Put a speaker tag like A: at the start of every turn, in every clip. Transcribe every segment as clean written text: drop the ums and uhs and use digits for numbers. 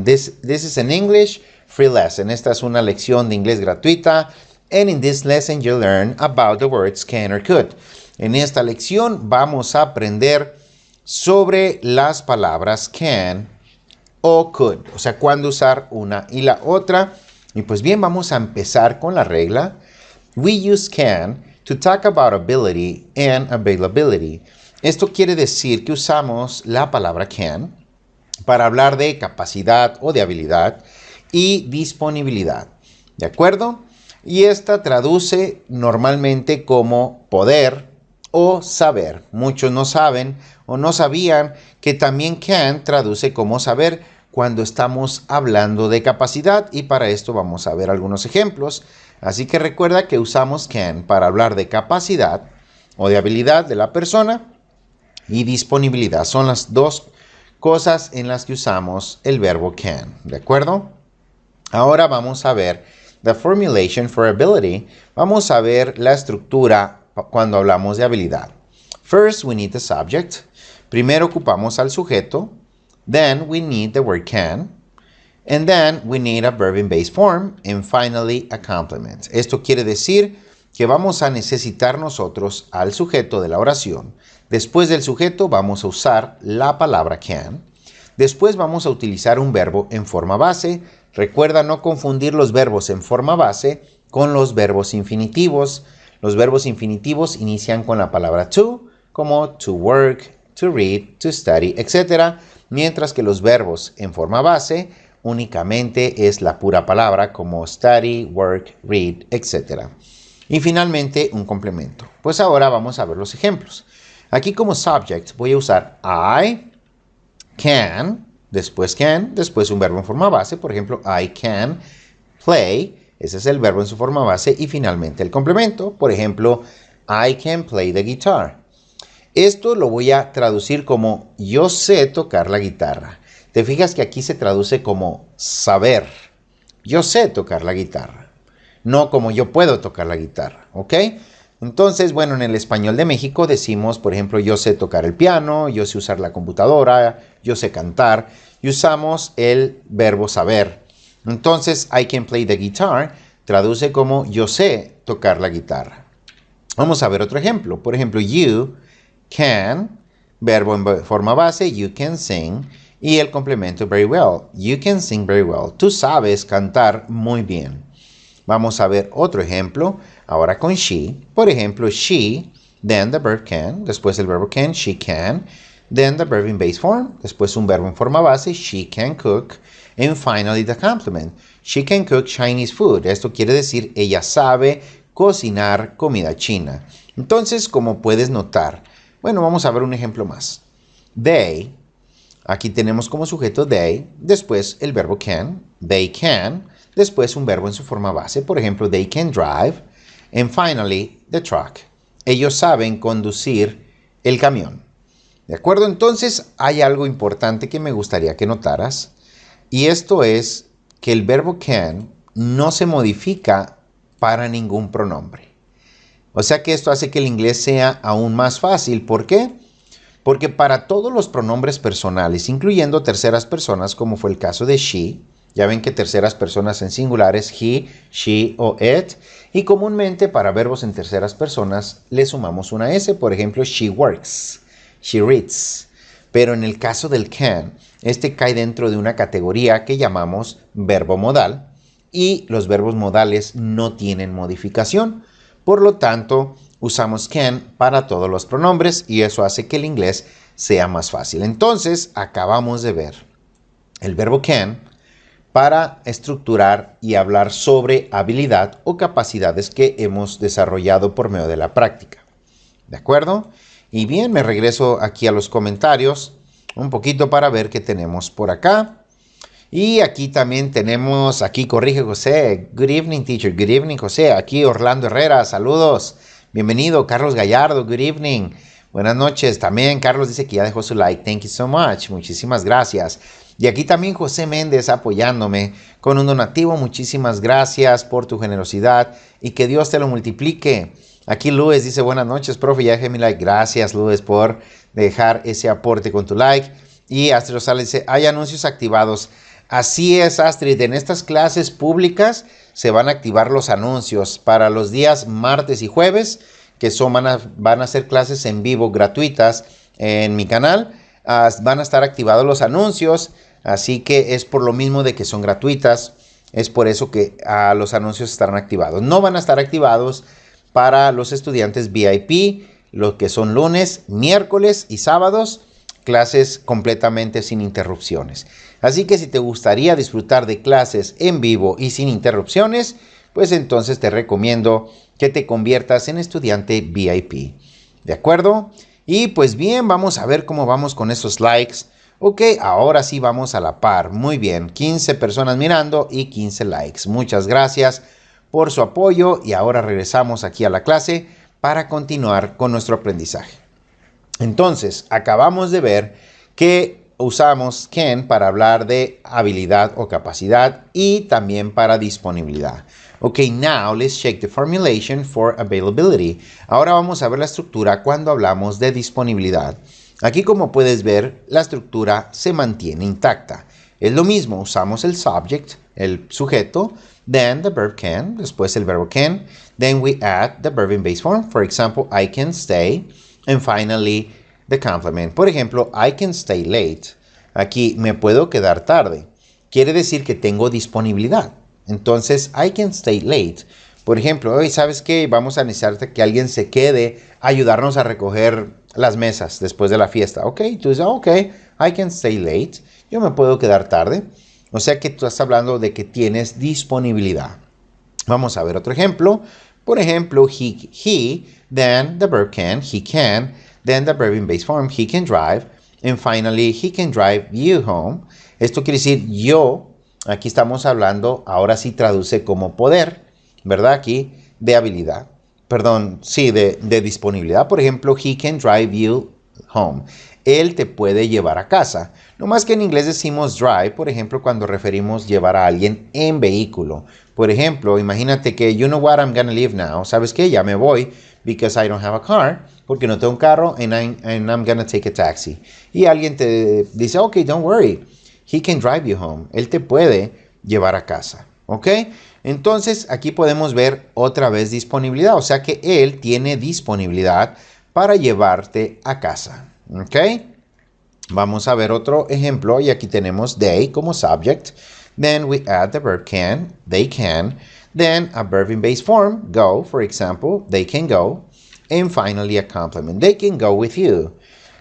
A: This is an English free lesson. Esta es una lección de inglés gratuita. And in this lesson you learn about the words can or could. En esta lección vamos a aprender sobre las palabras can o could. O sea, cuándo usar una y la otra. Y pues bien, vamos a empezar con la regla. We use can to talk about ability and availability. Esto quiere decir que usamos la palabra can para hablar de capacidad o de habilidad y disponibilidad. ¿De acuerdo? Y esta traduce normalmente como poder o saber. Muchos no saben o no sabían que también can traduce como saber cuando estamos hablando de capacidad, y para esto vamos a ver algunos ejemplos. Así que recuerda que usamos can para hablar de capacidad o de habilidad de la persona y disponibilidad. Son las dos cosas en las que usamos el verbo can. ¿De acuerdo? Ahora vamos a ver the formulation for ability. Vamos a ver la estructura cuando hablamos de habilidad. First, we need the subject. Primero ocupamos al sujeto. Then we need the word can. And then we need a verb in base form. And finally, a complement. Esto quiere decir que vamos a necesitar nosotros al sujeto de la oración. Después del sujeto vamos a usar la palabra can. Después vamos a utilizar un verbo en forma base. Recuerda no confundir los verbos en forma base con los verbos infinitivos. Los verbos infinitivos inician con la palabra to, como to work, to read, to study, etc. Mientras que los verbos en forma base únicamente es la pura palabra como study, work, read, etc. Y finalmente un complemento. Pues ahora vamos a ver los ejemplos. Aquí como subject voy a usar I can, después un verbo en forma base. Por ejemplo, I can play. Ese es el verbo en su forma base. Y finalmente el complemento. Por ejemplo, I can play the guitar. Esto lo voy a traducir como yo sé tocar la guitarra. Te fijas que aquí se traduce como saber. Yo sé tocar la guitarra. No como yo puedo tocar la guitarra. ¿Ok? Entonces, bueno, en el español de México decimos, por ejemplo, yo sé tocar el piano, yo sé usar la computadora, yo sé cantar. Y usamos el verbo saber. Entonces, I can play the guitar traduce como yo sé tocar la guitarra. Vamos a ver otro ejemplo. Por ejemplo, you can, verbo en forma base, you can sing, y el complemento very well. You can sing very well. Tú sabes cantar muy bien. Vamos a ver otro ejemplo, ahora con she. Por ejemplo, she, then the verb can, después el verbo can, she can, then the verb in base form, después un verbo en forma base, she can cook, and finally the complement. She can cook Chinese food. Esto quiere decir ella sabe cocinar comida china. Entonces, como puedes notar, bueno, vamos a ver un ejemplo más. They, aquí tenemos como sujeto they, después el verbo can, they can, después un verbo en su forma base, por ejemplo, they can drive, and finally, the truck. Ellos saben conducir el camión. ¿De acuerdo? Entonces, hay algo importante que me gustaría que notaras, y esto es que el verbo can no se modifica para ningún pronombre. O sea que esto hace que el inglés sea aún más fácil. ¿Por qué? Porque para todos los pronombres personales, incluyendo terceras personas, como fue el caso de she, ya ven que terceras personas en singulares, he, she o it, y comúnmente para verbos en terceras personas le sumamos una S, por ejemplo, she works, she reads. Pero en el caso del can, este cae dentro de una categoría que llamamos verbo modal, y los verbos modales no tienen modificación. Por lo tanto, usamos can para todos los pronombres y eso hace que el inglés sea más fácil. Entonces, acabamos de ver el verbo can para estructurar y hablar sobre habilidad o capacidades que hemos desarrollado por medio de la práctica. ¿De acuerdo? Y bien, me regreso aquí a los comentarios un poquito para ver qué tenemos por acá. Y aquí también tenemos, aquí corrige José, good evening teacher, good evening José, aquí Orlando Herrera, saludos, bienvenido Carlos Gallardo, good evening, buenas noches, también Carlos dice que ya dejó su like, thank you so much, muchísimas gracias. Y aquí también José Méndez apoyándome con un donativo, muchísimas gracias por tu generosidad y que Dios te lo multiplique. Aquí Luis dice buenas noches, profe, ya dejé mi like, gracias Luis por dejar ese aporte con tu like. Y Astrid Rosales dice, hay anuncios activados. Así es, Astrid. En estas clases públicas se van a activar los anuncios para los días martes y jueves, que van a ser clases en vivo gratuitas en mi canal. Van a estar activados los anuncios, así que es por lo mismo de que son gratuitas. Es por eso que los anuncios estarán activados. No van a estar activados para los estudiantes VIP, lo que son lunes, miércoles y sábados, clases completamente sin interrupciones. Así que si te gustaría disfrutar de clases en vivo y sin interrupciones, pues entonces te recomiendo que te conviertas en estudiante VIP. ¿De acuerdo? Y pues bien, vamos a ver cómo vamos con esos likes. Ok, ahora sí vamos a la par. Muy bien, 15 personas mirando y 15 likes. Muchas gracias por su apoyo y ahora regresamos aquí a la clase para continuar con nuestro aprendizaje. Entonces, acabamos de ver que usamos can para hablar de habilidad o capacidad y también para disponibilidad. Ok, now let's check the formulation for availability. Ahora vamos a ver la estructura cuando hablamos de disponibilidad. Aquí, como puedes ver, la estructura se mantiene intacta. Es lo mismo, usamos el subject, el sujeto, then the verb can, después el verbo can, then we add the verb in base form. For example, I can stay, and finally the complement. Por ejemplo, I can stay late. Aquí, me puedo quedar tarde. Quiere decir que tengo disponibilidad. Entonces, I can stay late. Por ejemplo, hoy, ¿sabes qué? Vamos a necesitar que alguien se quede a ayudarnos a recoger las mesas después de la fiesta. Ok, tú dices, ok, I can stay late. Yo me puedo quedar tarde. O sea que tú estás hablando de que tienes disponibilidad. Vamos a ver otro ejemplo. Por ejemplo, he, then the verb can, he can, then the verb in base form, he can drive, and finally, he can drive you home. Esto quiere decir yo. Aquí estamos hablando, ahora sí traduce como poder, ¿verdad? Aquí de habilidad. Perdón, sí, de disponibilidad. Por ejemplo, he can drive you home. Él te puede llevar a casa. No más que en inglés decimos drive, por ejemplo, cuando referimos llevar a alguien en vehículo. Por ejemplo, imagínate que, you know what, I'm gonna leave now. ¿Sabes qué? Ya me voy because I don't have a car. Porque no tengo un carro and I'm gonna take a taxi. Y alguien te dice, ok, don't worry. He can drive you home. Él te puede llevar a casa. ¿Ok? Entonces, aquí podemos ver otra vez disponibilidad. O sea que él tiene disponibilidad para llevarte a casa. ¿Ok? Vamos a ver otro ejemplo. Y aquí tenemos they como subject. Then we add the verb can. They can. Then a verb in base form. Go, for example. They can go. And finally a complement. They can go with you.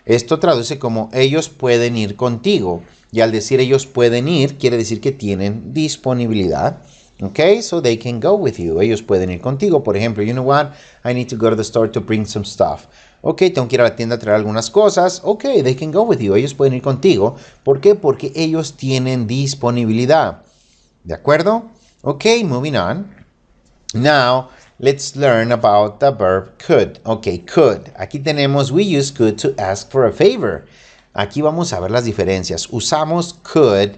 A: Esto traduce como ellos pueden ir contigo. Y al decir ellos pueden ir, quiere decir que tienen disponibilidad. Ok, so they can go with you. Ellos pueden ir contigo. Por ejemplo, you know what? I need to go to the store to bring some stuff. Ok, tengo que ir a la tienda a traer algunas cosas. Ok, they can go with you. Ellos pueden ir contigo. ¿Por qué? Porque ellos tienen disponibilidad. ¿De acuerdo? Ok, moving on. Now, let's learn about the verb could. Ok, could. Aquí tenemos we use could to ask for a favor. Aquí vamos a ver las diferencias. Usamos could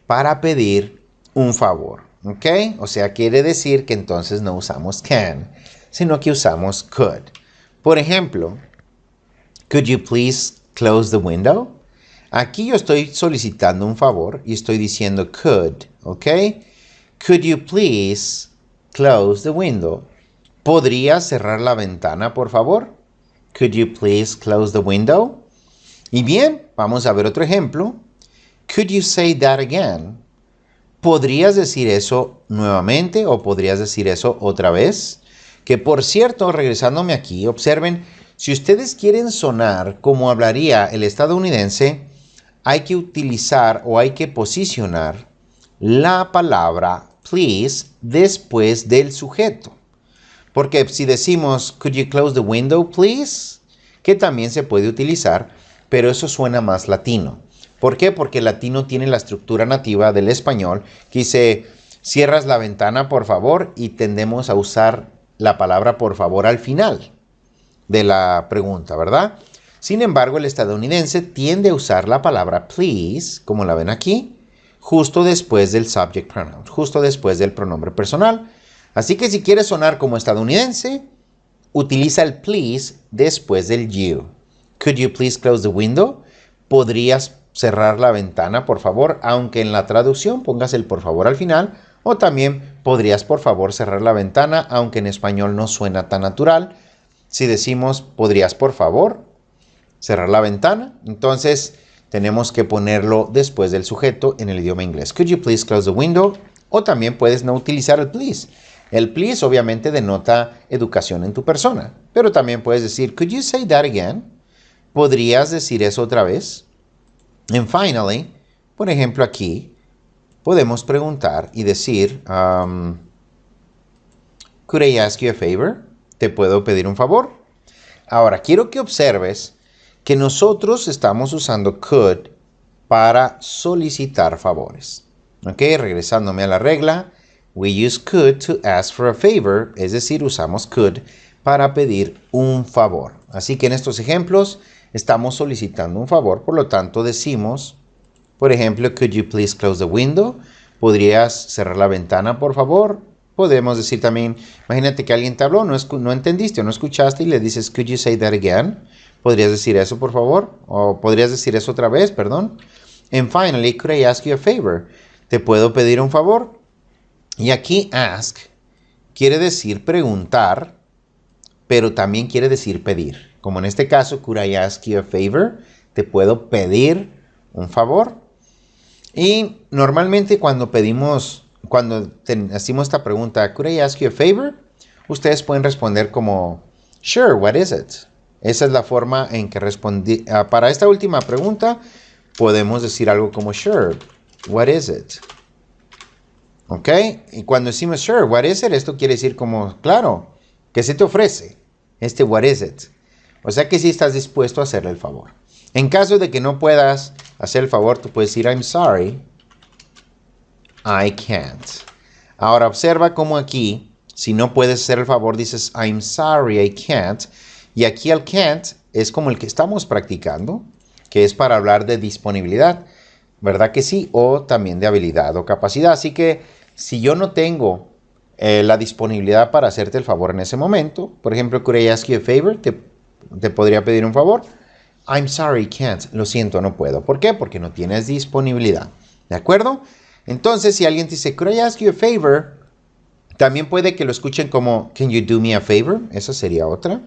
A: para pedir un favor. ¿Ok? O sea, quiere decir que entonces no usamos can, sino que usamos could. Por ejemplo, could you please close the window? Aquí yo estoy solicitando un favor y estoy diciendo could. ¿Ok? Could you please close the window? ¿Podrías cerrar la ventana, por favor? Could you please close the window? Y bien, vamos a ver otro ejemplo. Could you say that again? ¿Podrías decir eso nuevamente o podrías decir eso otra vez? Que por cierto, regresándome aquí, observen, si ustedes quieren sonar como hablaría el estadounidense, hay que utilizar o hay que posicionar la palabra please después del sujeto. Porque si decimos, could you close the window, please? Que también se puede utilizar, pero eso suena más latino. ¿Por qué? Porque el latino tiene la estructura nativa del español, que dice, cierras la ventana, por favor, y tendemos a usar la palabra por favor al final de la pregunta, ¿verdad? Sin embargo, el estadounidense tiende a usar la palabra please, como la ven aquí, justo después del subject pronoun, justo después del pronombre personal. Así que si quieres sonar como estadounidense, utiliza el please después del you. Could you please close the window? ¿Podrías cerrar la ventana, por favor, aunque en la traducción pongas el por favor al final, o también podrías, por favor, cerrar la ventana, aunque en español no suena tan natural. Si decimos podrías, por favor, cerrar la ventana, entonces tenemos que ponerlo después del sujeto en el idioma inglés. Could you please close the window? O también puedes no utilizar el please. El please obviamente denota educación en tu persona, pero también puedes decir, could you say that again? ¿Podrías decir eso otra vez? And finally, por ejemplo aquí, podemos preguntar y decir, could I ask you a favor? ¿Te puedo pedir un favor? Ahora, quiero que observes que nosotros estamos usando could para solicitar favores. Ok, regresándome a la regla, we use could to ask for a favor, es decir, usamos could para pedir un favor. Así que en estos ejemplos estamos solicitando un favor, por lo tanto decimos, por ejemplo, could you please close the window? ¿Podrías cerrar la ventana, por favor? Podemos decir también, imagínate que alguien te habló, no entendiste o no escuchaste y le dices, could you say that again? ¿Podrías decir eso, por favor? ¿O podrías decir eso otra vez, perdón? And finally, could I ask you a favor? ¿Te puedo pedir un favor? Y aquí ask quiere decir preguntar, pero también quiere decir pedir. Como en este caso, could I ask you a favor? ¿Te puedo pedir un favor? Y normalmente cuando hacemos esta pregunta, could I ask you a favor? Ustedes pueden responder como, sure, what is it? Esa es la forma en que respondí. Para esta última pregunta, podemos decir algo como, sure, what is it? ¿Ok? Y cuando decimos, sure, what is it? Esto quiere decir como, claro, ¿qué se te ofrece? What is it? O sea que sí estás dispuesto a hacerle el favor. En caso de que no puedas hacer el favor, tú puedes decir, I'm sorry, I can't. Ahora observa cómo aquí, si no puedes hacer el favor, dices, I'm sorry, I can't. Y aquí el can't es como el que estamos practicando, que es para hablar de disponibilidad, ¿verdad que sí? O también de habilidad o capacidad. Así que si yo no tengo la disponibilidad para hacerte el favor en ese momento, por ejemplo, could I ask you a favor? ¿Te podría pedir un favor? I'm sorry, can't. Lo siento, no puedo. ¿Por qué? Porque no tienes disponibilidad. ¿De acuerdo? Entonces, si alguien te dice, could I ask you a favor? También puede que lo escuchen como, can you do me a favor? Esa sería otra.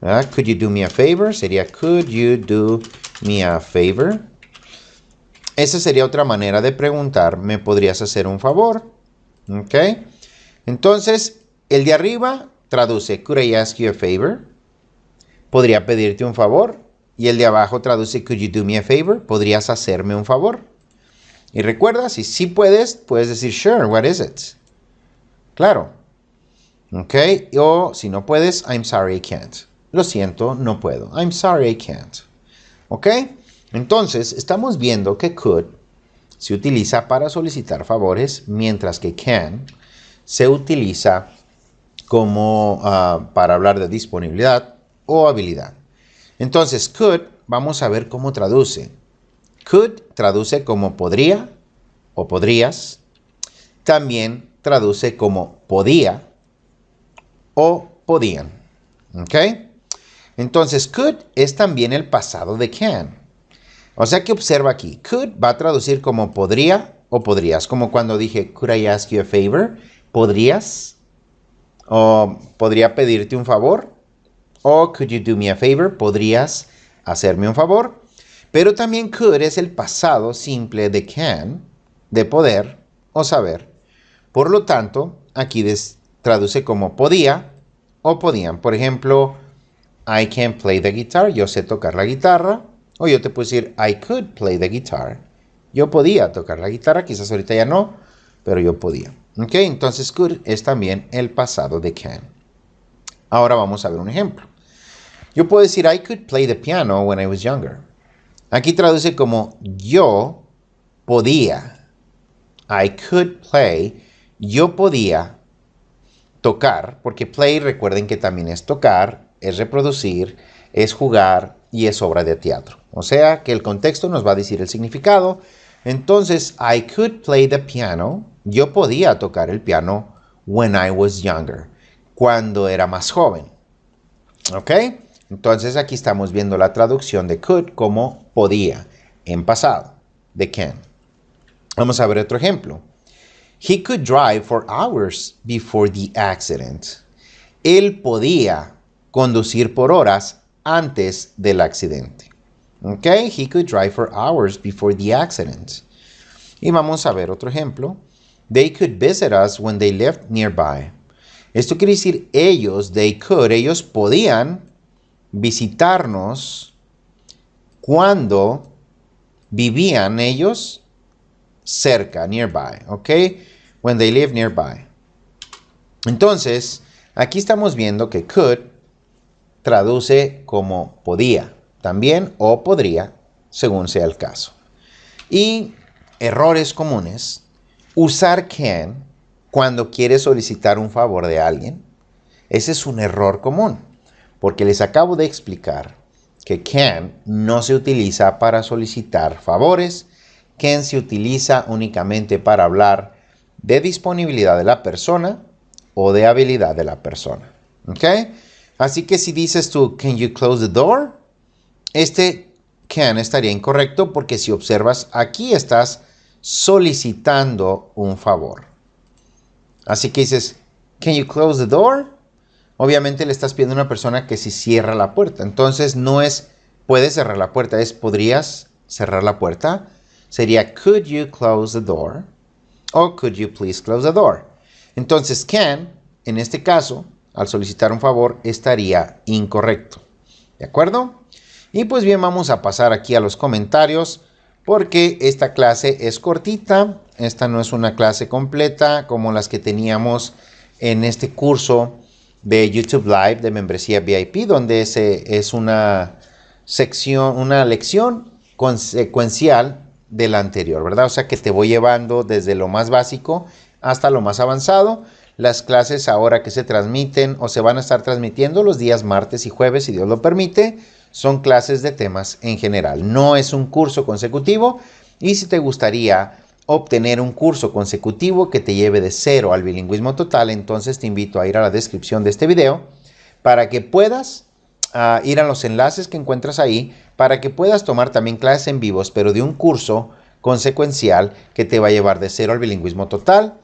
A: Could you do me a favor? Sería, could you do me a favor? Esa sería otra manera de preguntar, ¿me podrías hacer un favor? ¿Ok? Entonces, el de arriba traduce, could I ask you a favor? ¿Podría pedirte un favor? Y el de abajo traduce, could you do me a favor? ¿Podrías hacerme un favor? Y recuerda, si sí puedes decir, sure, what is it? Claro. ¿Ok? O si no puedes, I'm sorry, I can't. Lo siento, no puedo. I'm sorry, I can't. ¿Ok? Entonces, estamos viendo que could se utiliza para solicitar favores, mientras que can se utiliza como para hablar de disponibilidad o habilidad. Entonces, could, vamos a ver cómo traduce. Could traduce como podría o podrías. También traduce como podía o podían. ¿Ok? Entonces, could es también el pasado de can. O sea que observa aquí. Could va a traducir como podría o podrías. Como cuando dije, could I ask you a favor? ¿Podrías? O podría pedirte un favor. O could you do me a favor? ¿Podrías hacerme un favor? Pero también could es el pasado simple de can, de poder o saber. Por lo tanto, aquí traduce como podía o podían. Por ejemplo, I can play the guitar. Yo sé tocar la guitarra. O yo te puedo decir, I could play the guitar. Yo podía tocar la guitarra. Quizás ahorita ya no, pero yo podía. ¿Ok? Entonces, could es también el pasado de can. Ahora vamos a ver un ejemplo. Yo puedo decir, I could play the piano when I was younger. Aquí traduce como yo podía. I could play. Yo podía tocar, porque play, recuerden que también es tocar, es reproducir, es jugar y es obra de teatro. O sea que el contexto nos va a decir el significado. Entonces, I could play the piano. Yo podía tocar el piano when I was younger. Cuando era más joven. ¿Ok? Entonces aquí estamos viendo la traducción de could como podía. en pasado, de can. Vamos a ver otro ejemplo. He could drive for hours before the accident. Él podía conducir por horas antes del accidente. Ok, he could drive for hours before the accident. Y vamos a ver otro ejemplo. They could visit us when they lived nearby. Esto quiere decir ellos podían visitarnos cuando vivían ellos cerca, nearby, ¿ok? When they live nearby. Entonces, aquí estamos viendo que could traduce como podía, también o podría, según sea el caso. Y errores comunes, usar can cuando quieres solicitar un favor de alguien. Ese es un error común, porque les acabo de explicar que can no se utiliza para solicitar favores. Can se utiliza únicamente para hablar de disponibilidad de la persona o de habilidad de la persona. ¿Ok? Así que si dices tú, can you close the door? Este can estaría incorrecto porque si observas aquí estás solicitando un favor. Así que dices, can you close the door? Obviamente le estás pidiendo a una persona que si cierra la puerta. Entonces no es, puedes cerrar la puerta, es podrías cerrar la puerta. Sería, could you close the door? O could you please close the door? Entonces can, en este caso, al solicitar un favor, estaría incorrecto. ¿De acuerdo? Y pues bien, vamos a pasar aquí a los comentarios porque esta clase es cortita. Esta no es una clase completa como las que teníamos en este curso de YouTube Live de membresía VIP, donde es una sección, una lección consecuencial de la anterior, ¿verdad? O sea que te voy llevando desde lo más básico hasta lo más avanzado. Las clases ahora que se transmiten o se van a estar transmitiendo los días martes y jueves, si Dios lo permite, son clases de temas en general. No es un curso consecutivo y si te gustaría obtener un curso consecutivo que te lleve de 0 al bilingüismo total, entonces te invito a ir a la descripción de este video para que puedas ir a los enlaces que encuentras ahí para que puedas tomar también clases en vivos, pero de un curso consecuencial que te va a llevar de 0 al bilingüismo total,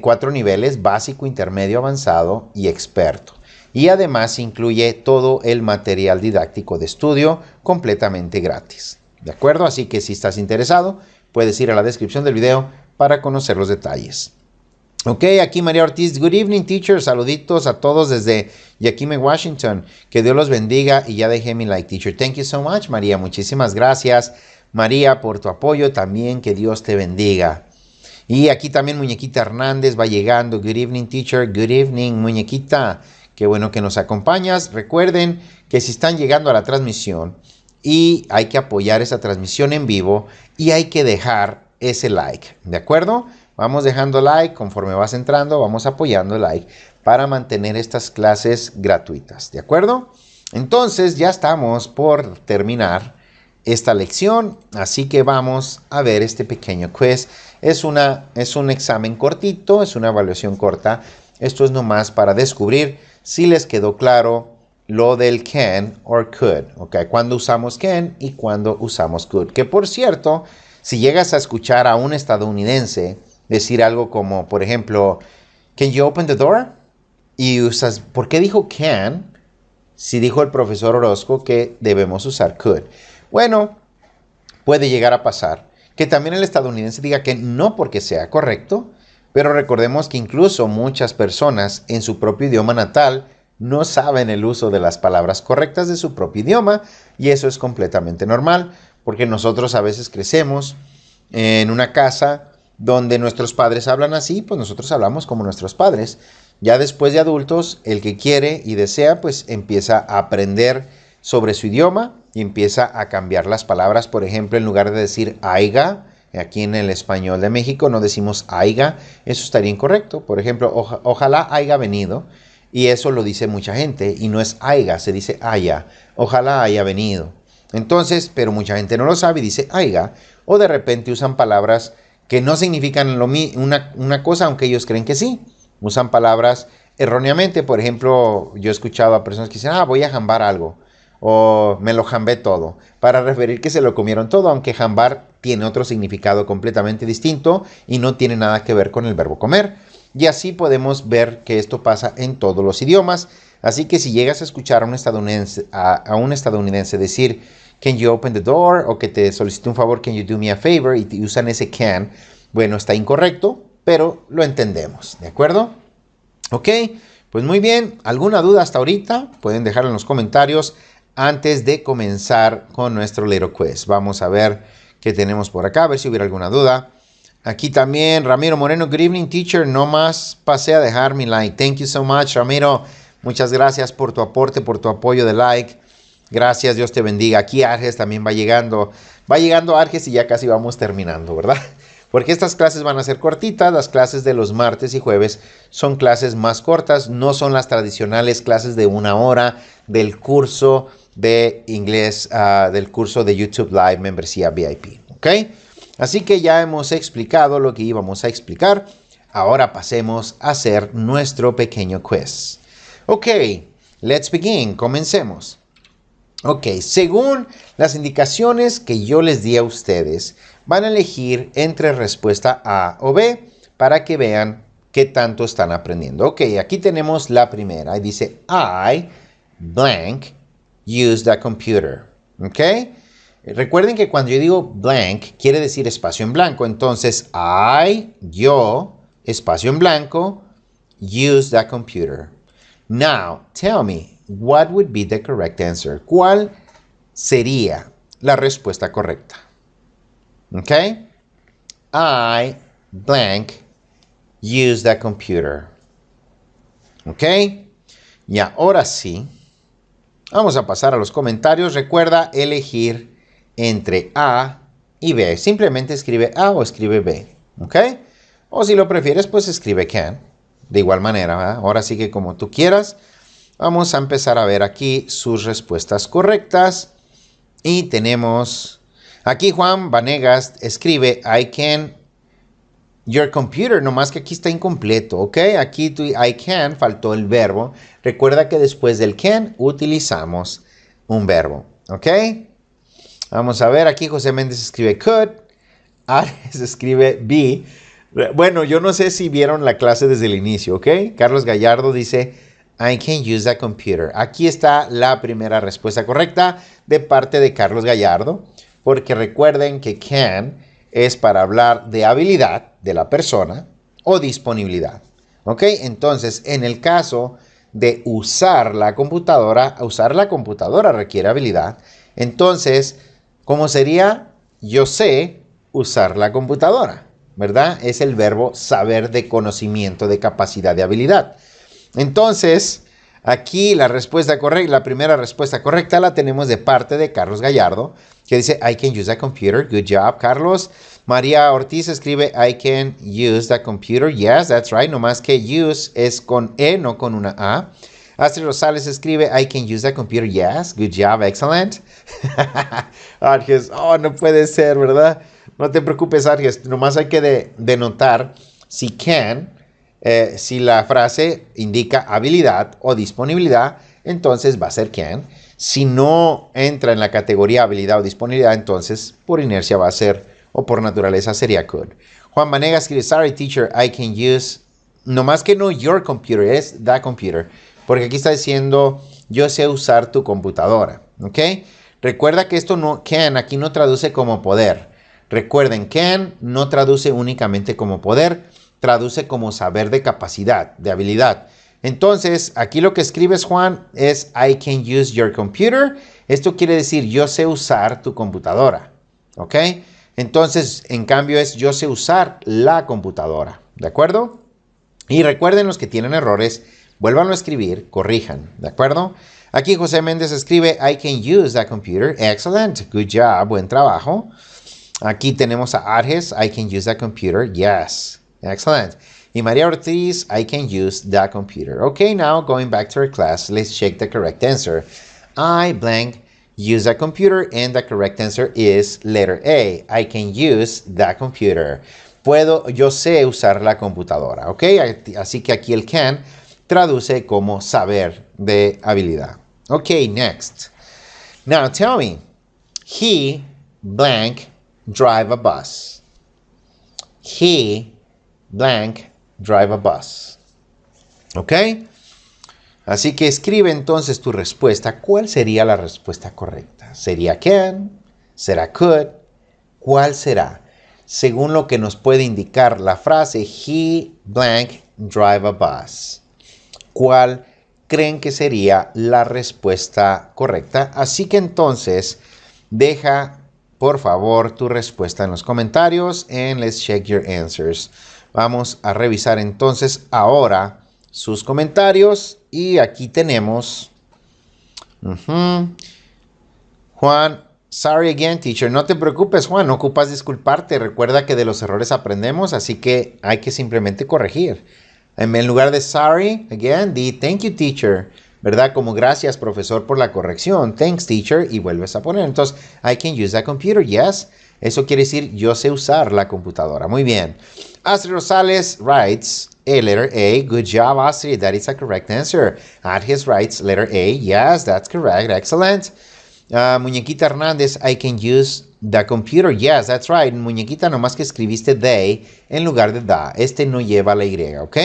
A: 4 niveles, básico, intermedio, avanzado y experto. Y además incluye todo el material didáctico de estudio completamente gratis. ¿De acuerdo? Así que si estás interesado, puedes ir a la descripción del video para conocer los detalles. Ok, aquí María Ortiz. Good evening, teacher. Saluditos a todos desde Yakima, Washington. Que Dios los bendiga y ya dejé mi like, teacher. Thank you so much, María. Muchísimas gracias, María, por tu apoyo. También que Dios te bendiga. Y aquí también Muñequita Hernández va llegando. Good evening, teacher. Good evening, Muñequita. Qué bueno que nos acompañas. Recuerden que si están llegando a la transmisión y hay que apoyar esa transmisión en vivo y hay que dejar ese like, ¿de acuerdo? Vamos dejando like conforme vas entrando, vamos apoyando el like para mantener estas clases gratuitas, ¿de acuerdo? Entonces ya estamos por terminar esta lección, así que vamos a ver este pequeño quiz. Es un examen cortito, es una evaluación corta. Esto es nomás para descubrir si les quedó claro lo del can or could, ¿ok? Cuando usamos can y cuando usamos could. Que por cierto, si llegas a escuchar a un estadounidense decir algo como, por ejemplo, can you open the door? Y usas, ¿por qué dijo can? Si dijo el profesor Orozco que debemos usar could. Bueno, puede llegar a pasar que también el estadounidense diga que no porque sea correcto, pero recordemos que incluso muchas personas en su propio idioma natal no saben el uso de las palabras correctas de su propio idioma y eso es completamente normal porque nosotros a veces crecemos en una casa donde nuestros padres hablan así, pues nosotros hablamos como nuestros padres. Ya después de adultos, el que quiere y desea, pues empieza a aprender sobre su idioma y empieza a cambiar las palabras. Por ejemplo, en lugar de decir aiga, aquí en el español de México no decimos aiga, eso estaría incorrecto. Por ejemplo, ojalá haya venido. Y eso lo dice mucha gente y no es aiga, se dice haya. Ojalá haya venido. Entonces, pero mucha gente no lo sabe y dice aiga. O de repente usan palabras que no significan una cosa, aunque ellos creen que sí. Usan palabras erróneamente. Por ejemplo, yo he escuchado a personas que dicen, voy a jambar algo. o me lo jambé todo, para referir que se lo comieron todo, aunque jambar tiene otro significado completamente distinto y no tiene nada que ver con el verbo comer. Y así podemos ver que esto pasa en todos los idiomas. Así que si llegas a escuchar a un estadounidense decir can you open the door, o que te solicite un favor, can you do me a favor, y te usan ese can, bueno, está incorrecto, pero lo entendemos, ¿de acuerdo? Ok, pues muy bien. ¿Alguna duda hasta ahorita? Pueden dejarlo en los comentarios antes de comenzar con nuestro little quiz. Vamos a ver qué tenemos por acá, a ver si hubiera alguna duda. Aquí también Ramiro Moreno, good evening teacher, no más pasé a dejar mi like. Thank you so much, Ramiro. Muchas gracias por tu aporte, por tu apoyo de like. Gracias, Dios te bendiga. Aquí Arges también va llegando. Va llegando Arges y ya casi vamos terminando, ¿verdad? Porque estas clases van a ser cortitas. Las clases de los martes y jueves son clases más cortas. No son las tradicionales clases de 1 hora del curso de inglés, del curso de YouTube Live Membresía VIP. ¿Ok? Así que ya hemos explicado lo que íbamos a explicar. Ahora pasemos a hacer nuestro pequeño quiz. Ok, let's begin. Comencemos. Ok, según las indicaciones que yo les di a ustedes, van a elegir entre respuesta A o B para que vean qué tanto están aprendiendo. Ok, aquí tenemos la primera y dice I blank use the computer. Ok, recuerden que cuando yo digo blank quiere decir espacio en blanco. Entonces yo, espacio en blanco, use the computer. Now, tell me, what would be the correct answer? ¿Cuál sería la respuesta correcta? ¿Ok? I blank use the computer. ¿Ok? Y ahora sí, vamos a pasar a los comentarios. Recuerda elegir entre A y B. Simplemente escribe A o escribe B. ¿Ok? O si lo prefieres, pues escribe can. De igual manera, ¿verdad? Ahora sí que como tú quieras. Vamos a empezar a ver aquí sus respuestas correctas. Y tenemos, aquí Juan Vanegas escribe, I can, your computer, nomás que aquí está incompleto, ¿ok? Aquí I can, faltó el verbo. Recuerda que después del can utilizamos un verbo, ¿ok? Vamos a ver, aquí José Méndez escribe could, Ares escribe be. Bueno, yo no sé si vieron la clase desde el inicio, ¿ok? Carlos Gallardo dice, I can use the computer. Aquí está la primera respuesta correcta de parte de Carlos Gallardo, porque recuerden que can es para hablar de habilidad de la persona o disponibilidad, ¿ok? Entonces, en el caso de usar la computadora requiere habilidad. Entonces, ¿cómo sería? Yo sé usar la computadora, ¿verdad? Es el verbo saber, de conocimiento, de capacidad, de habilidad. Entonces, aquí la primera respuesta correcta la tenemos de parte de Carlos Gallardo, que dice, I can use a computer. Good job, Carlos. María Ortiz escribe, I can use the computer. Yes, that's right. No más que use es con E, no con una A. Astrid Rosales escribe, I can use the computer. Yes, good job, excellent. Arges, no puede ser, ¿verdad? No te preocupes, Arges. Nomás hay que denotar si can, si la frase indica habilidad o disponibilidad, entonces va a ser can. Si no entra en la categoría habilidad o disponibilidad, entonces por inercia va a ser, o por naturaleza sería could. Juan Vanegas escribe, sorry teacher, I can use, no más que no your computer, es the computer, porque aquí está diciendo, yo sé usar tu computadora, ¿ok? Recuerda que esto no, can, aquí no traduce como poder. Recuerden, can no traduce únicamente como poder, traduce como saber, de capacidad, de habilidad. Entonces, aquí lo que escribes, Juan, es I can use your computer. Esto quiere decir yo sé usar tu computadora, ¿ok? Entonces, en cambio es yo sé usar la computadora, ¿de acuerdo? Y recuerden, los que tienen errores, vuélvanlo a escribir, corrijan, ¿de acuerdo? Aquí José Méndez escribe I can use the computer. Excellent, good job, buen trabajo. Aquí tenemos a Arges, I can use the computer. Yes, excellent. Y María Ortiz, I can use the computer. Okay, now going back to our class, let's check the correct answer. I blank use the computer, and the correct answer is letter A. I can use the computer. Yo sé usar la computadora, ¿ok? Así que aquí el can traduce como saber, de habilidad. Ok, next. Now tell me, he blank drive a bus. He blank drive a bus. ¿Ok? Así que escribe entonces tu respuesta. ¿Cuál sería la respuesta correcta? ¿Sería can? ¿Será could? ¿Cuál será? Según lo que nos puede indicar la frase, he blank drive a bus. ¿Cuál creen que sería la respuesta correcta? Así que entonces, deja por favor tu respuesta en los comentarios and let's check your answers. Vamos a revisar entonces ahora sus comentarios y aquí tenemos Juan, sorry again teacher, no te preocupes Juan, no ocupas disculparte, recuerda que de los errores aprendemos, así que hay que simplemente corregir. En lugar de sorry, again, di thank you teacher, ¿verdad? Como gracias profesor por la corrección, thanks teacher, y vuelves a poner. Entonces, I can use the computer, yes. Eso quiere decir yo sé usar la computadora. Muy bien. Astrid Rosales writes letter A. Good job, Astrid. That is a correct answer. Adhes writes letter A. Yes, that's correct. Excellent. Muñequita Hernández, I can use the computer. Yes, that's right. Muñequita, nomás que escribiste they en lugar de da. Este no lleva la Y, ¿ok?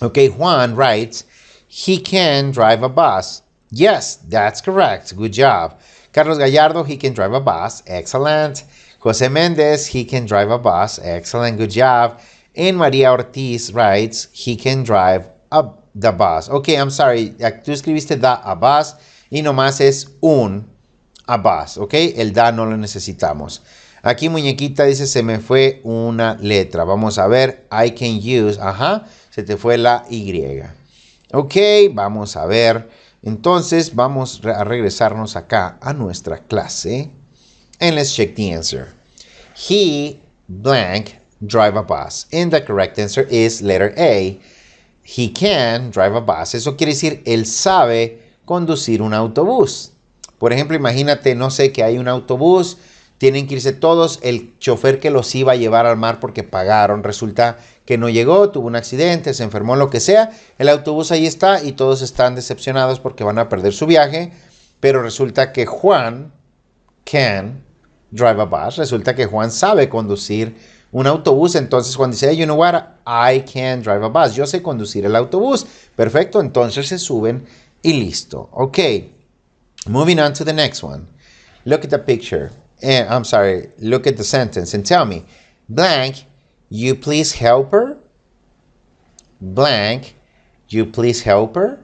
A: Ok, Juan writes, he can drive a bus. Yes, that's correct. Good job. Carlos Gallardo, he can drive a bus. Excellent. José Méndez, he can drive a bus. Excellent. Good job. And María Ortiz writes, he can drive the bus. Ok, I'm sorry. Tú escribiste a bus y nomás es a bus. Ok, el da no lo necesitamos. Aquí Muñequita dice, se me fue una letra. Vamos a ver. I can use. Ajá, se te fue la Y. Ok, vamos a ver. Entonces vamos a regresarnos acá a nuestra clase. And let's check the answer. He blank drive a bus. And the correct answer is letter A. He can drive a bus. Eso quiere decir, él sabe conducir un autobús. Por ejemplo, imagínate, no sé, que hay un autobús, tienen que irse todos, el chofer que los iba a llevar al mar porque pagaron, resulta que no llegó, tuvo un accidente, se enfermó, lo que sea, el autobús ahí está y todos están decepcionados porque van a perder su viaje, pero resulta que Juan can drive a bus, resulta que Juan sabe conducir un autobús, entonces Juan dice, hey, you know what, I can drive a bus, yo sé conducir el autobús, perfecto, entonces se suben y listo, ok. Moving on to the next one. Look at the picture. Look at the sentence and tell me, blank, you please help her? Blank, you please help her?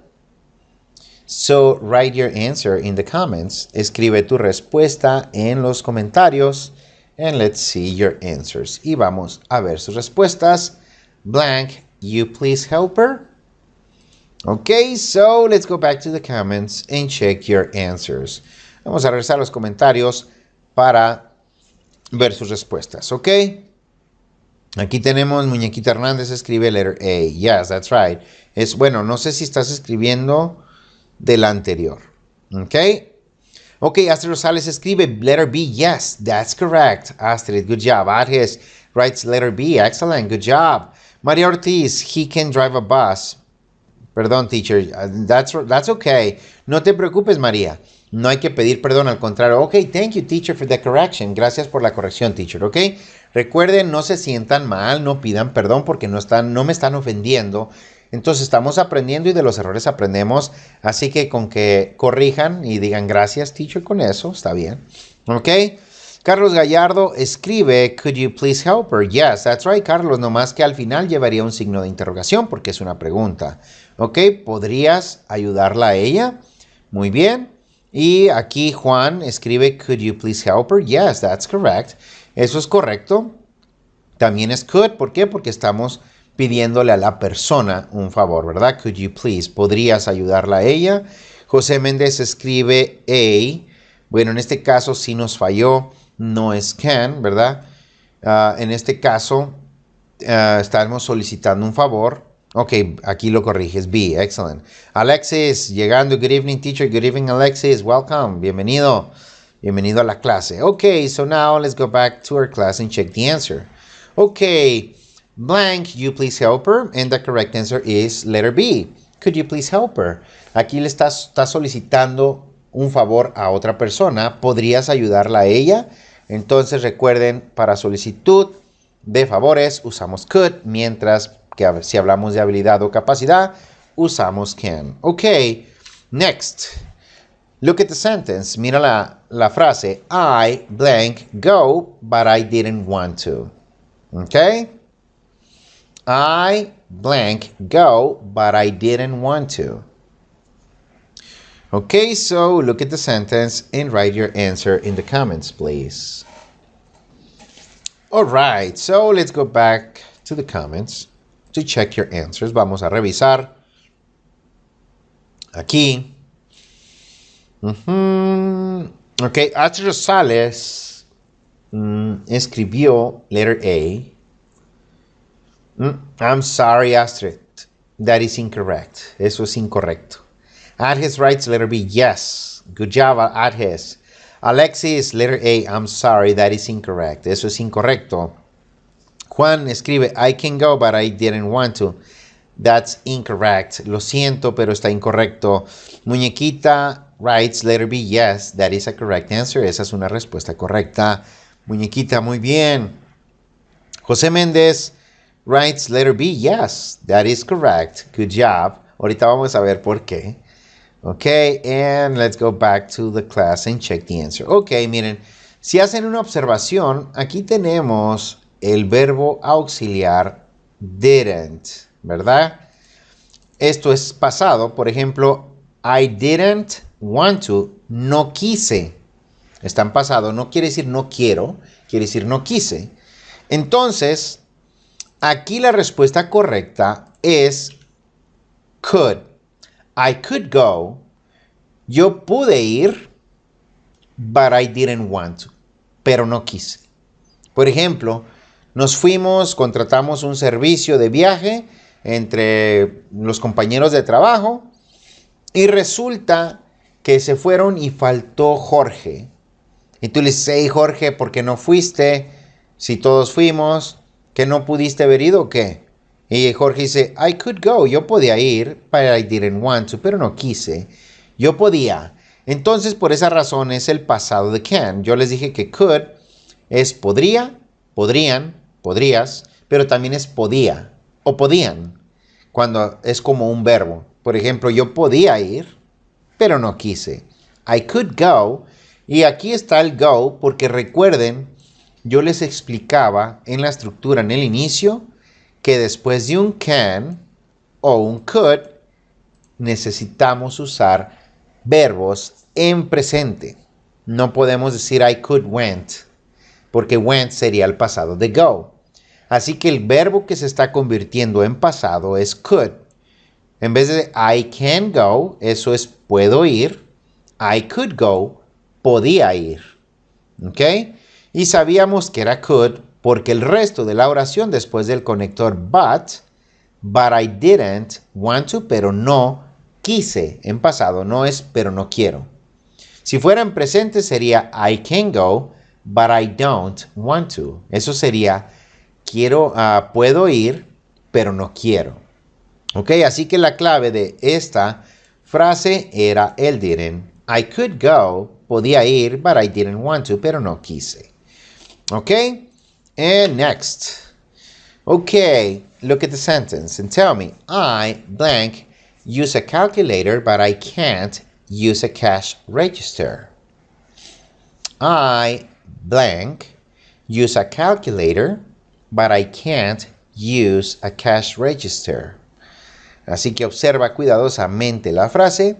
A: So write your answer in the comments. Escribe tu respuesta en los comentarios and let's see your answers. Y vamos a ver sus respuestas. Blank, you please help her? Okay, so let's go back to the comments and check your answers. Vamos a regresar a los comentarios para ver sus respuestas, ¿ok? Aquí tenemos Muñequita Hernández, escribe letter A. Yes, that's right. Es bueno, no sé si estás escribiendo de la anterior, ¿ok? Ok, Astrid Rosales escribe letter B. Yes, that's correct. Astrid, good job. Adhes writes letter B. Excellent, good job. María Ortiz, he can drive a bus. Perdón, teacher, that's okay. No te preocupes, María. No hay que pedir perdón, al contrario. Ok, thank you, teacher, for the correction. Gracias por la corrección, teacher, ok. Recuerden, no se sientan mal, no pidan perdón porque no me están ofendiendo. Entonces, estamos aprendiendo y de los errores aprendemos. Así que con que corrijan y digan gracias, teacher, con eso, está bien. Ok. Carlos Gallardo escribe, could you please help her? Yes, that's right, Carlos, nomás que al final llevaría un signo de interrogación porque es una pregunta. Ok, ¿podrías ayudarla a ella? Muy bien. Y aquí Juan escribe, could you please help her? Yes, that's correct. Eso es correcto. También es could, ¿por qué? Porque estamos pidiéndole a la persona un favor, ¿verdad? Could you please, ¿podrías ayudarla a ella? José Méndez escribe A. Bueno, en este caso sí nos falló. No es can, ¿verdad? En este caso, estamos solicitando un favor. Ok, aquí lo corriges. B, excellent. Alexis, llegando. Good evening, teacher. Good evening, Alexis. Welcome. Bienvenido. Bienvenido a la clase. Ok, so now let's go back to our class and check the answer. Ok, blank, you please help her. And the correct answer is letter B. Could you please help her? Aquí le está solicitando un favor a otra persona, ¿podrías ayudarla a ella? Entonces recuerden, para solicitud de favores usamos could, mientras que si hablamos de habilidad o capacidad, usamos can. Ok, next. Look at the sentence. Mira la frase. I blank go, but I didn't want to. Okay? I blank go, but I didn't want to. Okay, so look at the sentence and write your answer in the comments, please. Alright, so let's go back to the comments to check your answers. Vamos a revisar aquí. Ok, Astrid Rosales escribió letter A. I'm sorry, Astrid. That is incorrect. Eso es incorrecto. Adhes writes letter B. Yes. Good job, Adhes. Alexis, letter A. I'm sorry, that is incorrect. Eso es incorrecto. Juan escribe, I can go, but I didn't want to. That's incorrect. Lo siento, pero está incorrecto. Muñequita writes letter B. Yes, that is a correct answer. Esa es una respuesta correcta. Muñequita, muy bien. José Méndez writes letter B. Yes, that is correct. Good job. Ahorita vamos a ver por qué. Okay, and let's go back to the class and check the answer. Ok, miren, si hacen una observación, aquí tenemos el verbo auxiliar didn't, ¿verdad? Esto es pasado. Por ejemplo, I didn't want to, no quise. Está en pasado, no quiere decir no quiero, quiere decir no quise. Entonces, aquí la respuesta correcta es could. I could go. Yo pude ir, but I didn't want to. Pero no quise. Por ejemplo, nos fuimos, contratamos un servicio de viaje entre los compañeros de trabajo y resulta que se fueron y faltó Jorge. Y tú le dices, hey Jorge, ¿por qué no fuiste? Si todos fuimos, ¿que no pudiste haber ido o qué? Y Jorge dice, I could go. Yo podía ir, but I didn't want to. Pero no quise. Yo podía. Entonces, por esa razón es el pasado de can. Yo les dije que could es podría, podrían, podrías, pero también es podía o podían, cuando es como un verbo. Por ejemplo, yo podía ir, pero no quise. I could go. Y aquí está el go porque recuerden, yo les explicaba en la estructura en el inicio que después de un can o un could necesitamos usar verbos en presente. No podemos decir I could went, porque went sería el pasado de go. Así que el verbo que se está convirtiendo en pasado es could. En vez de I can go, eso es puedo ir. I could go, podía ir. ¿Ok? Y sabíamos que era could porque el resto de la oración después del conector but I didn't want to, pero no quise. En pasado no es pero no quiero. Si fuera en presente sería I can go, but I don't want to. Eso sería puedo ir, pero no quiero. Ok, así que la clave de esta frase era el didn't. I could go, podía ir, but I didn't want to, pero no quise. Ok, and next. Ok, look at the sentence and tell me, I blank use a calculator, but I can't use a cash register. I blank use a calculator, but I can't use a cash register. Así que observa cuidadosamente la frase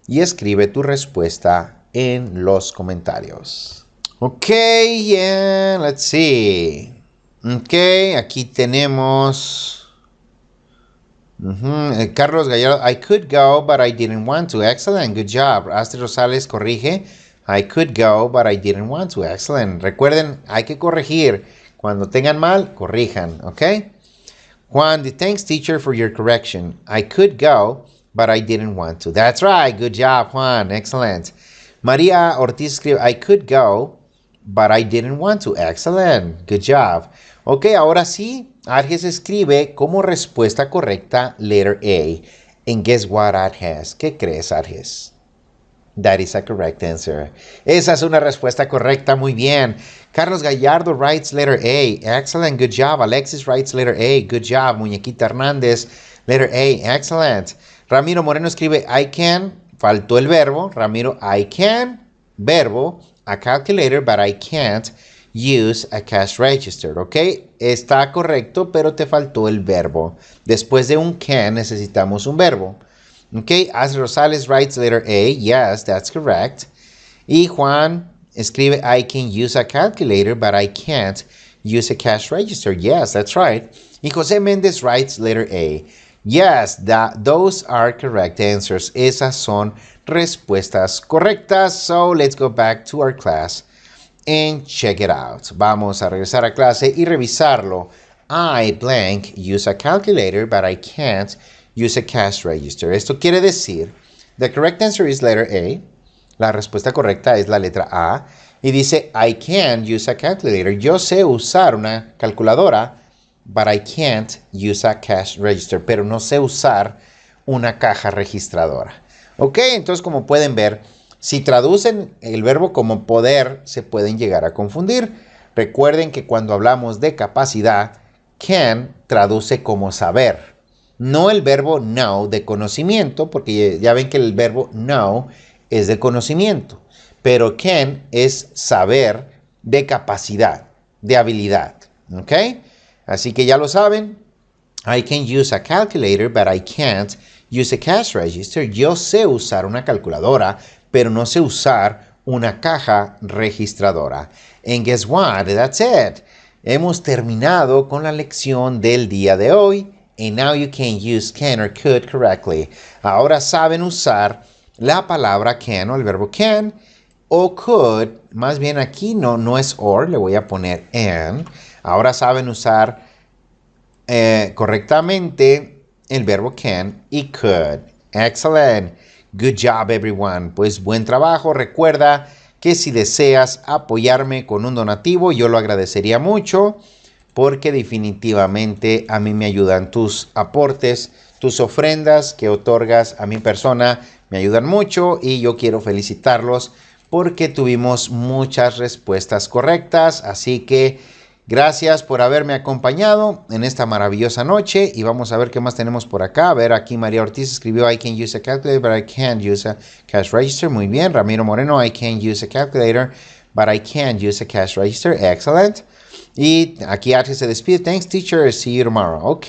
A: y escribe tu respuesta en los comentarios. Ok, yeah, let's see. Ok, aquí tenemos Carlos Gallardo. I could go, but I didn't want to. Excellent, good job. Astrid Rosales corrige. I could go, but I didn't want to. Excellent. Recuerden, hay que corregir. Cuando tengan mal, corrijan, ok? Juan, thanks teacher for your correction. I could go, but I didn't want to. That's right. Good job, Juan. Excellent. María Ortiz escribe, I could go, but I didn't want to. Excellent. Good job. Ok, ahora sí, Arges escribe como respuesta correcta letter A. And guess what, Arges? ¿Qué crees, Arges? That is a correct answer. Esa es una respuesta correcta, muy bien. Carlos Gallardo writes letter A. Excellent, good job. Alexis writes letter A. Good job. Muñequita Hernández, letter A. Excellent. Ramiro Moreno escribe I can. Faltó el verbo. Ramiro, I can. Verbo. A calculator, but I can't use a cash register. ¿Ok? Está correcto, pero te faltó el verbo. Después de un can necesitamos un verbo. Ok, As Rosales writes letter A. Yes, that's correct. Y Juan escribe, I can use a calculator, but I can't use a cash register. Yes, that's right. Y José Méndez writes letter A. Yes, those are correct answers. Esas son respuestas correctas. So let's go back to our class and check it out. Vamos a regresar a clase y revisarlo. I blank use a calculator, but I can't use a cash register. Esto quiere decir, the correct answer is letter A. La respuesta correcta es la letra A. Y dice, I can use a calculator. Yo sé usar una calculadora, but I can't use a cash register. Pero no sé usar una caja registradora. Ok, entonces como pueden ver, si traducen el verbo como poder, se pueden llegar a confundir. Recuerden que cuando hablamos de capacidad, can traduce como saber. No el verbo know de conocimiento, porque ya ven que el verbo know es de conocimiento. Pero can es saber de capacidad, de habilidad. ¿Ok? Así que ya lo saben. I can use a calculator, but I can't use a cash register. Yo sé usar una calculadora, pero no sé usar una caja registradora. And guess what? That's it. Hemos terminado con la lección del día de hoy. And now you can use can or could correctly. Ahora saben usar la palabra can o el verbo can o could. Más bien aquí no es or, le voy a poner and. Ahora saben usar correctamente el verbo can y could. Excellent. Good job, everyone. Pues buen trabajo. Recuerda que si deseas apoyarme con un donativo, yo lo agradecería mucho. Porque definitivamente a mí me ayudan tus aportes, tus ofrendas que otorgas a mi persona, me ayudan mucho y yo quiero felicitarlos porque tuvimos muchas respuestas correctas. Así que gracias por haberme acompañado en esta maravillosa noche y vamos a ver qué más tenemos por acá. A ver, aquí María Ortiz escribió I can use a calculator, but I can't use a cash register. Muy bien. Ramiro Moreno, I can use a calculator, but I can't use a cash register. Excellent. Y aquí Arges se despide. Thanks, teacher. See you tomorrow. Ok.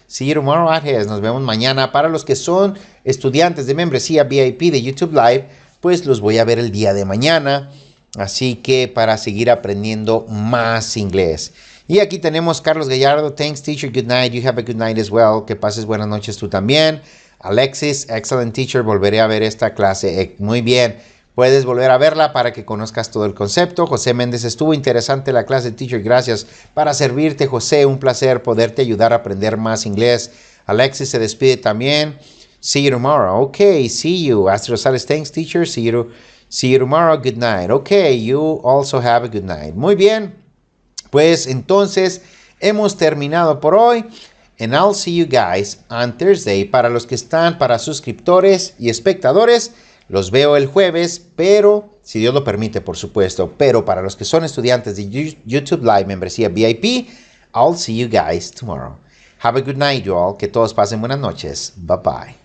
A: See you tomorrow, Arges. Nos vemos mañana. Para los que son estudiantes de membresía VIP de YouTube Live, pues los voy a ver el día de mañana. Así que para seguir aprendiendo más inglés. Y aquí tenemos Carlos Gallardo. Thanks, teacher. Good night. You have a good night as well. Que pases buenas noches tú también. Alexis, excellent teacher. Volveré a ver esta clase. Muy bien. Puedes volver a verla para que conozcas todo el concepto. José Méndez, estuvo interesante la clase, teacher. Gracias para servirte, José. Un placer poderte ayudar a aprender más inglés. Alexis se despide también. See you tomorrow. Okay, see you. Astrid Rosales, thanks, teacher. See you tomorrow. Good night. Okay, you also have a good night. Muy bien. Pues entonces hemos terminado por hoy. And I'll see you guys on Thursday. Para los que están, para suscriptores y espectadores, los veo el jueves, pero, si Dios lo permite, por supuesto, pero para los que son estudiantes de YouTube Live membresía VIP, I'll see you guys tomorrow. Have a good night, you all. Que todos pasen buenas noches. Bye-bye.